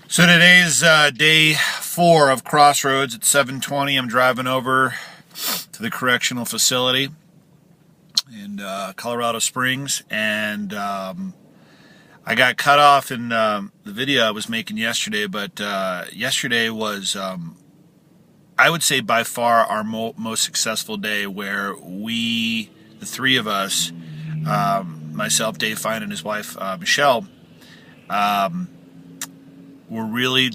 So today's day 4 of Crossroads at 7:20. I'm driving over to the correctional facility in Colorado Springs, and I got cut off in the video I was making yesterday, but yesterday was, I would say, by far our most successful day, where we, the three of us, myself, Dave Fine, and his wife, Michelle, we're really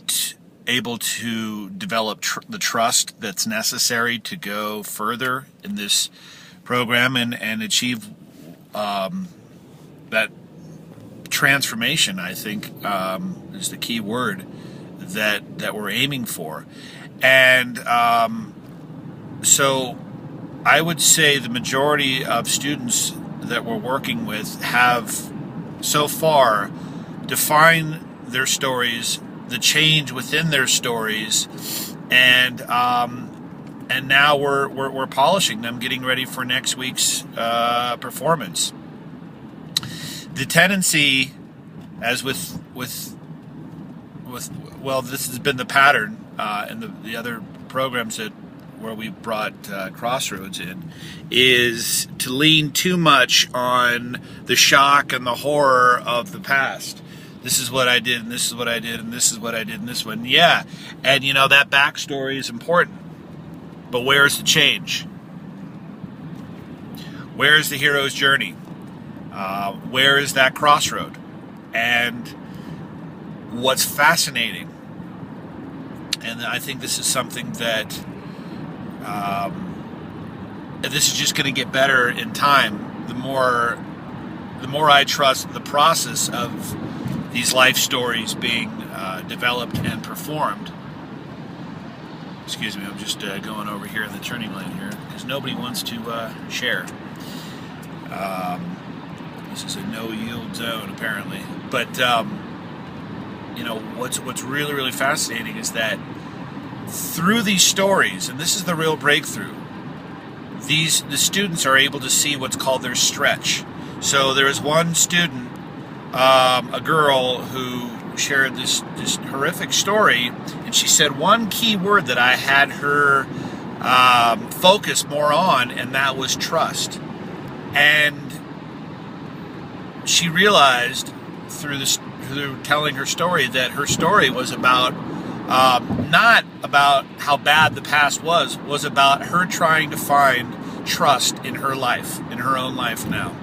able to develop the trust that's necessary to go further in this program and achieve that transformation, I think, is the key word that we're aiming for. And so I would say the majority of students that we're working with have so far defined their stories, the change within their stories, and now we're polishing them, getting ready for next week's performance. The tendency, as with well, this has been the pattern in the other programs where we brought Crossroads in, is to lean too much on the shock and the horror of the past. This is what I did, and this is what I did, and this is what I did, and this one. Yeah, and that backstory is important. But where's the change? Where is the hero's journey? Where is that crossroad? And what's fascinating, and I think this is something that this is just going to get better in time. The more I trust the process of these life stories being developed and performed. Excuse me, I'm just going over here in the turning lane here because nobody wants to share. This is a no-yield zone, apparently. But what's really, really fascinating is that through these stories, and this is the real breakthrough, the students are able to see what's called their stretch. So there is one student, a girl, who shared this horrific story, and she said one key word that I had her focus more on, and that was trust. And she realized through telling her story that her story was about not about how bad the past was about her trying to find trust in her life, in her own life now.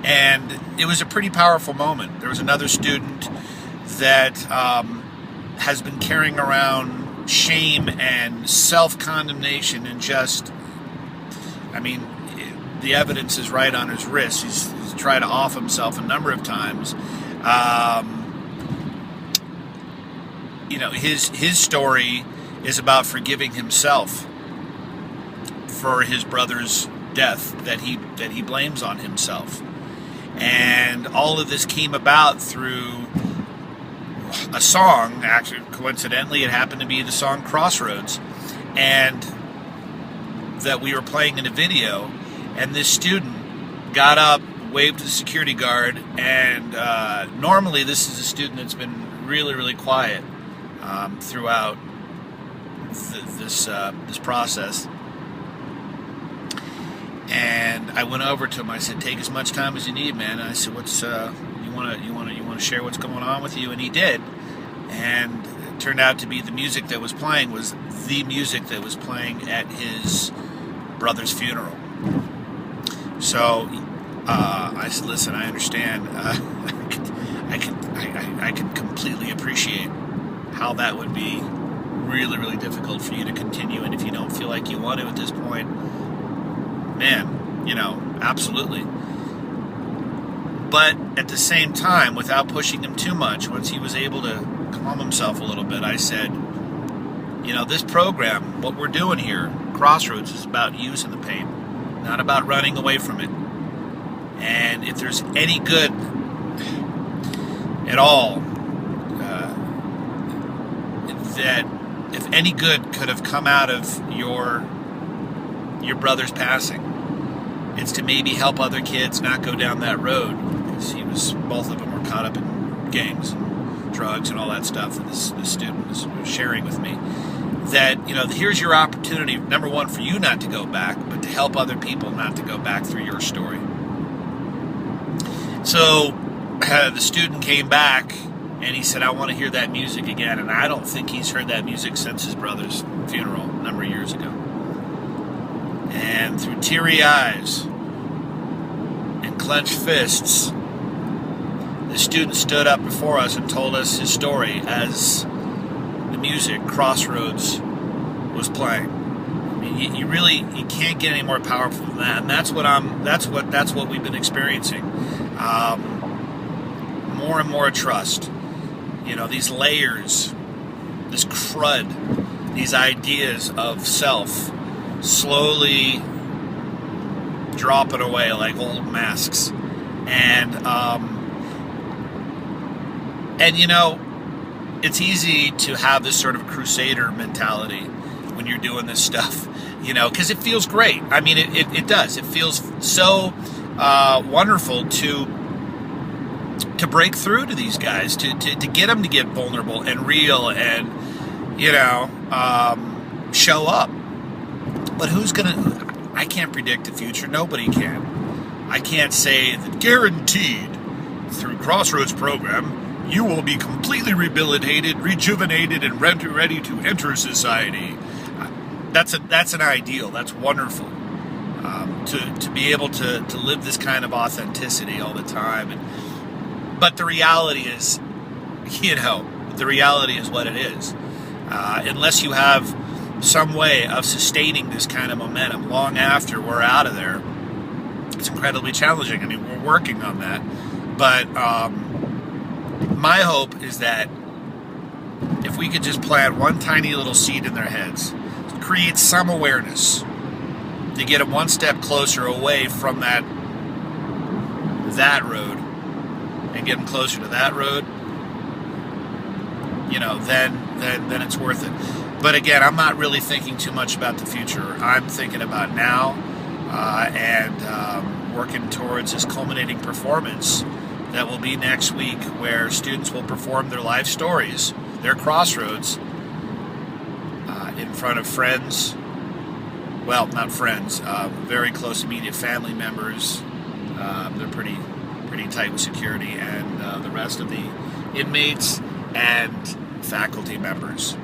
And it was a pretty powerful moment. There was another student that has been carrying around shame and self-condemnation, and the evidence is right on his wrist. He's tried to off himself a number of times. His story is about forgiving himself for his brother's death that he blames on himself. And all of this came about through a song. Actually, coincidentally, it happened to be the song Crossroads, and that we were playing in a video. And this student got up, waved to the security guard, and normally this is a student that's been really, really quiet throughout this process. And I went over to him. I said, "Take as much time as you need, man." And I said, "What's you want to share what's going on with you?" And he did. And it turned out to be the music that was playing was the music that was playing at his brother's funeral. So I said, "Listen, I understand. I can completely appreciate how that would be really, really difficult for you to continue. And if you don't feel like you want to at this point, man, absolutely." But at the same time, without pushing him too much, once he was able to calm himself a little bit, I said, this program, what we're doing here, Crossroads, is about using the pain, not about running away from it. And if there's any good at all, that if any good could have come out of your brother's passing, it's to maybe help other kids not go down that road, because both of them were caught up in gangs and drugs and all that stuff that this student was sharing with me, that, here's your opportunity, number one, for you not to go back, but to help other people not to go back through your story. So the student came back and he said, I want to hear that music again. And I don't think he's heard that music since his brother's funeral a number of years ago. And through teary eyes and clenched fists, the student stood up before us and told us his story as the music, Crossroads, was playing. I mean, you can't get any more powerful than that. And that's what we've been experiencing. More and more trust. These layers, this crud, these ideas of self slowly dropping away like old masks. And it's easy to have this sort of crusader mentality when you're doing this stuff, because it feels great. I mean, it does. It feels so wonderful to break through to these guys, to get them to get vulnerable and real and, show up. But I can't predict the future. Nobody can. I can't say that guaranteed through Crossroads program, you will be completely rehabilitated, rejuvenated, and ready to enter society. That's an ideal. That's wonderful. To be able to live this kind of authenticity all the time. But the reality is, what it is. Unless you have some way of sustaining this kind of momentum long after we're out of there, it's incredibly challenging. I mean, we're working on that. But my hope is that if we could just plant one tiny little seed in their heads, create some awareness to get them one step closer away from that road and get them closer to that road, then it's worth it. But again, I'm not really thinking too much about the future. I'm thinking about now and working towards this culminating performance that will be next week, where students will perform their life stories, their crossroads, in front of friends. Well, not friends, very close immediate family members. They're pretty tight with security, and the rest of the inmates and faculty members.